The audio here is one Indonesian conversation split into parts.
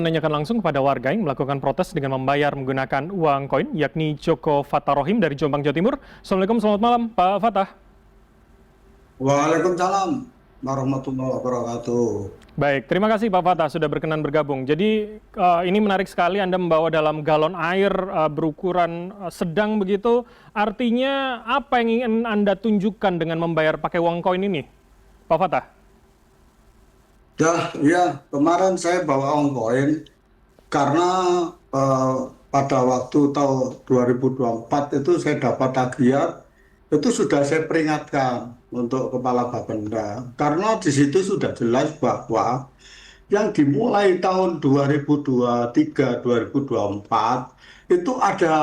Menanyakan langsung kepada warga yang melakukan protes dengan membayar menggunakan uang koin, yakni Joko Fatarohim dari Jombang, Jawa Timur. Assalamualaikum, selamat malam, Pak Fatah. Waalaikumsalam warahmatullahi wabarakatuh. Baik, terima kasih Pak Fatah sudah berkenan bergabung. Jadi ini menarik sekali Anda membawa dalam galon air berukuran sedang begitu. Artinya apa yang ingin Anda tunjukkan dengan membayar pakai uang koin ini, Pak Fatah? Ya, kemarin saya bawa uang koin karena eh, pada waktu tahun 2024 itu saya dapat tagihan, itu sudah saya peringatkan untuk Kepala Bapenda. Karena di situ sudah jelas bahwa yang dimulai tahun 2023-2024 itu ada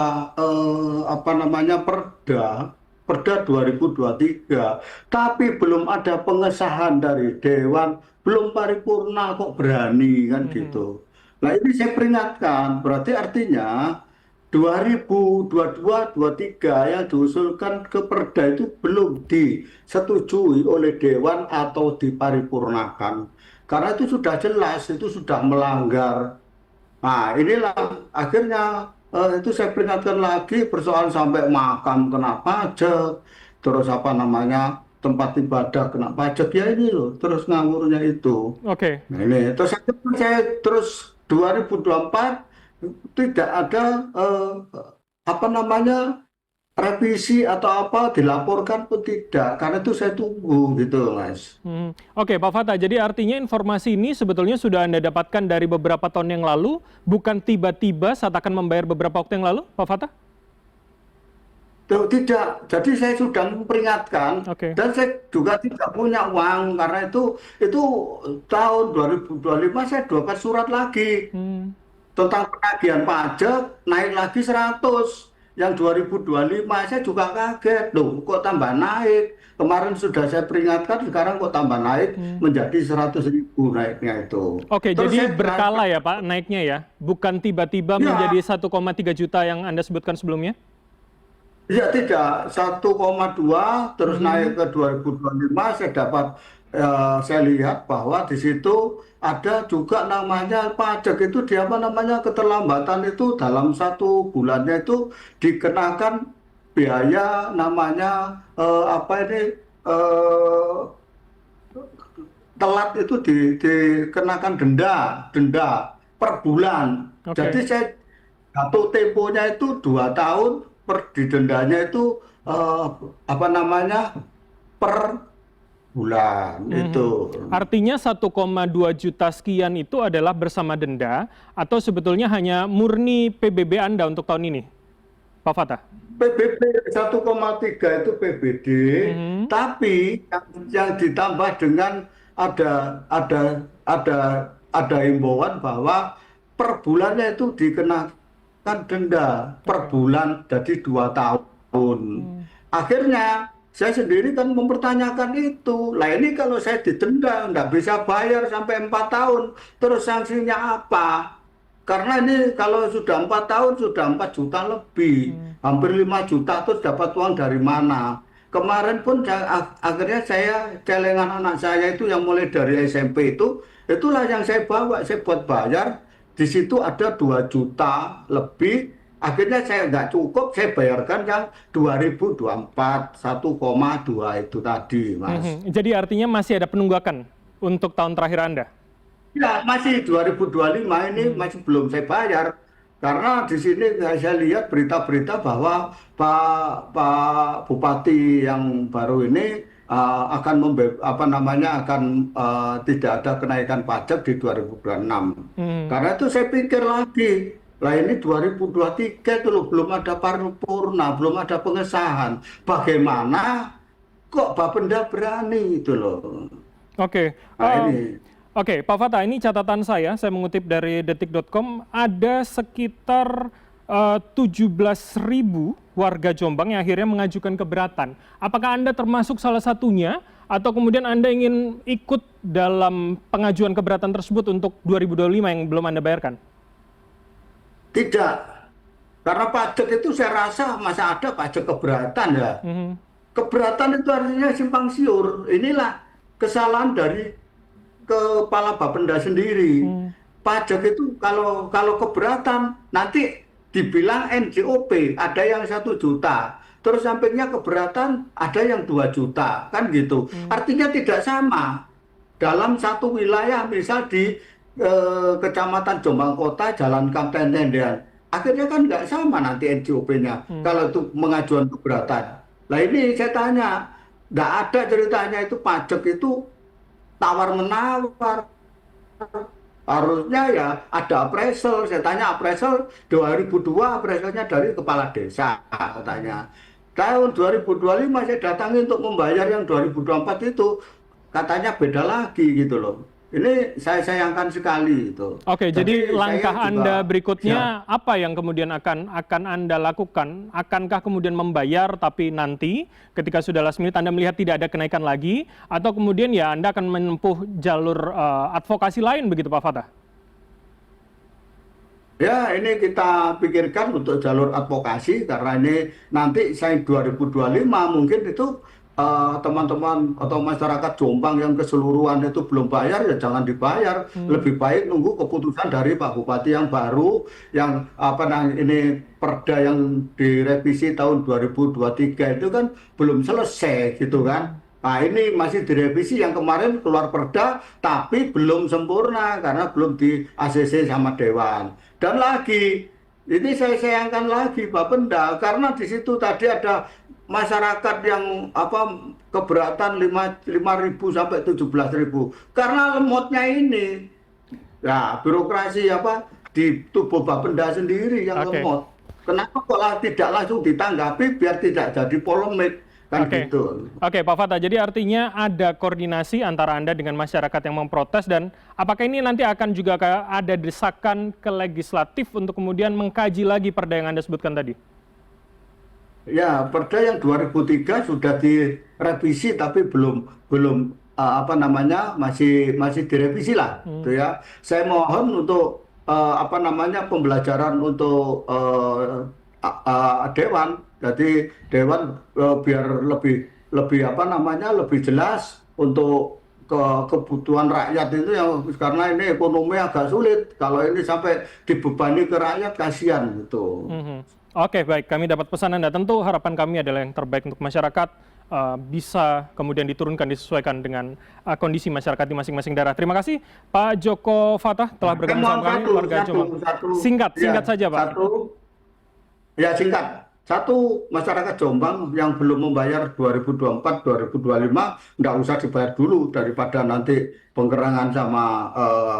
apa namanya Perda 2023, tapi belum ada pengesahan dari Dewan, belum paripurna kok berani kan Mhm. gitu. Nah ini saya peringatkan, berarti artinya 2022-23 yang diusulkan ke Perda itu belum disetujui oleh Dewan atau diparipurnakan. Karena itu sudah jelas, itu sudah melanggar. Nah, inilah akhirnya itu saya peringatkan lagi persoalan sampai makam kena pajak, terus apa namanya tempat ibadah kena pajak ya ini loh, terus ngawurnya itu. Oke. Nah ini terus saya terus 2024 tidak ada apa namanya revisi atau apa dilaporkan pun tidak, karena itu saya tunggu gitu Mas. Oke, Pak Fatah. Jadi artinya informasi ini sebetulnya sudah Anda dapatkan dari beberapa tahun yang lalu, bukan tiba-tiba saat akan membayar beberapa waktu yang lalu, Pak Fatah? Tuh, tidak, jadi saya sudah memperingatkan Oke. dan saya juga tidak punya uang karena itu tahun 2025 saya dapat surat lagi Hmm. tentang penagihan pajak naik lagi 100. Yang 2025 saya juga kaget loh, kok tambah naik. Kemarin sudah saya peringatkan, sekarang kok tambah naik Hmm. menjadi 100.000 naiknya itu. Oke, Terus jadi saya berkala ya Pak naiknya ya, bukan tiba-tiba menjadi ya 1,3 juta yang Anda sebutkan sebelumnya? ya tidak, 1,2 terus naik Hmm. ke 2025 saya dapat saya lihat bahwa di situ ada juga namanya pajak itu di apa namanya keterlambatan itu dalam 1 bulannya itu dikenakan biaya namanya apa ini eh, telat itu dikenakan denda denda per bulan. Jadi Oke. saya jatuh temponya itu 2 tahun, per didendanya itu eh, apa namanya per bulan Mhm. itu. Artinya 1,2 juta sekian itu adalah bersama denda atau sebetulnya hanya murni PBB Anda untuk tahun ini, Pak Fatah? PBB 1,3 itu PBD, Mhm. tapi yang ditambah dengan ada ada himbauan bahwa per bulannya itu dikenakan denda per Oke. bulan jadi 2 tahun. Hmm. Akhirnya saya sendiri kan mempertanyakan itu. Lah ini kalau saya didenda nggak bisa bayar sampai 4 tahun, terus sanksinya apa? Karena ini kalau sudah 4 tahun sudah 4 juta lebih, Hmm. hampir 5 juta terus dapat uang dari mana? Kemarin pun akhirnya saya celengan anak saya itu yang mulai dari SMP itu, itulah yang saya bawa, saya buat bayar. Di situ ada 2 juta lebih. Akhirnya saya nggak cukup, saya bayarkan yang 2024 1,2 itu tadi, Mas. Mhm. Jadi artinya masih ada penunggakan untuk tahun terakhir Anda? Ya, masih 2025 ini Hmm. masih belum saya bayar. Karena di sini saya lihat berita-berita bahwa Pak Bupati yang baru ini akan apa namanya akan tidak ada kenaikan pajak di 2026. Hmm. Karena itu saya pikir lagi, lah ini 2023 itu loh, belum ada paripurna, belum ada pengesahan. Bagaimana kok Bapenda berani itu loh. Oke. Nah ini. Oke, Pak Fatah, ini catatan saya mengutip dari detik.com, ada sekitar 17.000 warga Jombang yang akhirnya mengajukan keberatan. Apakah Anda termasuk salah satunya, atau kemudian Anda ingin ikut dalam pengajuan keberatan tersebut untuk 2025 yang belum Anda bayarkan? Tidak, karena pajak itu saya rasa masa ada pajak keberatan ya. Mhm. Keberatan itu artinya simpang siur. Inilah kesalahan dari Kepala Bapenda sendiri. Hmm. pajak itu kalau keberatan nanti dibilang NJOP ada yang 1 juta, terus sampingnya keberatan ada yang 2 juta, kan gitu. Artinya tidak sama dalam satu wilayah, misal di Kecamatan Jombang Kota, Jalan Kapten Tendean. Akhirnya kan nggak sama nanti NJOP-nya kalau itu mengajukan keberatan. Nah ini saya tanya, nggak ada ceritanya itu pajak itu tawar-menawar. Harusnya ya ada appraisal. Saya tanya appraisal 2002, appraisalnya dari kepala desa katanya. Tahun 2025 saya datangi untuk membayar yang 2024 itu, katanya beda lagi gitu loh. Ini saya sayangkan sekali itu. Oke, jadi Jadi langkah saya juga Anda ya, berikutnya apa yang kemudian akan Anda lakukan? Akankah kemudian membayar tapi nanti ketika sudah last minute Anda melihat tidak ada kenaikan lagi, atau kemudian ya Anda akan menempuh jalur advokasi lain begitu Pak Fatah? ya ini kita pikirkan untuk jalur advokasi, karena ini nanti saya 2025 mungkin itu teman-teman atau masyarakat Jombang yang keseluruhan itu belum bayar, ya jangan dibayar. Lebih baik nunggu keputusan dari Pak Bupati yang baru, yang apa namanya ini Perda yang direvisi tahun 2023 itu kan belum selesai gitu kan. Nah ini masih direvisi, yang kemarin keluar Perda tapi belum sempurna karena belum di ACC sama Dewan. Dan lagi ini saya sayangkan lagi Pak Penda, karena di situ tadi ada masyarakat yang keberatan 5.000 sampai 17.000 karena lemotnya ini. Nah, birokrasi di tubuh Bapenda sendiri yang Oke. lemot. Kenapa kok tidak langsung ditanggapi biar tidak jadi polemik, kan Oke. gitu. Oke, Pak Fatah. Jadi artinya ada koordinasi antara Anda dengan masyarakat yang memprotes, dan apakah ini nanti akan juga ada desakan ke legislatif untuk kemudian mengkaji lagi perda yang Anda sebutkan tadi? Ya, Perda yang 2003 sudah direvisi tapi belum masih direvisi lah, gitu ya. Saya mohon untuk pembelajaran untuk Dewan. Jadi Dewan biar lebih jelas untuk kebutuhan rakyat itu, yang karena ini ekonomi agak sulit. Kalau ini sampai dibebani ke rakyat, kasihan gitu. Oke, baik. Kami dapat pesan Anda. Tentu harapan kami adalah yang terbaik untuk masyarakat, bisa kemudian diturunkan, disesuaikan dengan kondisi masyarakat di masing-masing daerah. Terima kasih Pak Joko Fatah telah bergabung sama kami, warga Jombang. Singkat saja Pak. Singkat. Satu, masyarakat Jombang yang belum membayar 2024-2025 nggak usah dibayar dulu daripada nanti penggerangan sama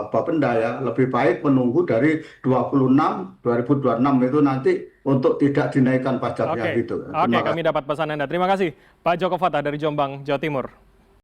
Bapenda ya. Lebih baik menunggu dari 2026 itu nanti untuk tidak dinaikkan pajaknya gitu. Oke, kami dapat pesan Anda. Terima kasih Pak Joko Fatah dari Jombang, Jawa Timur.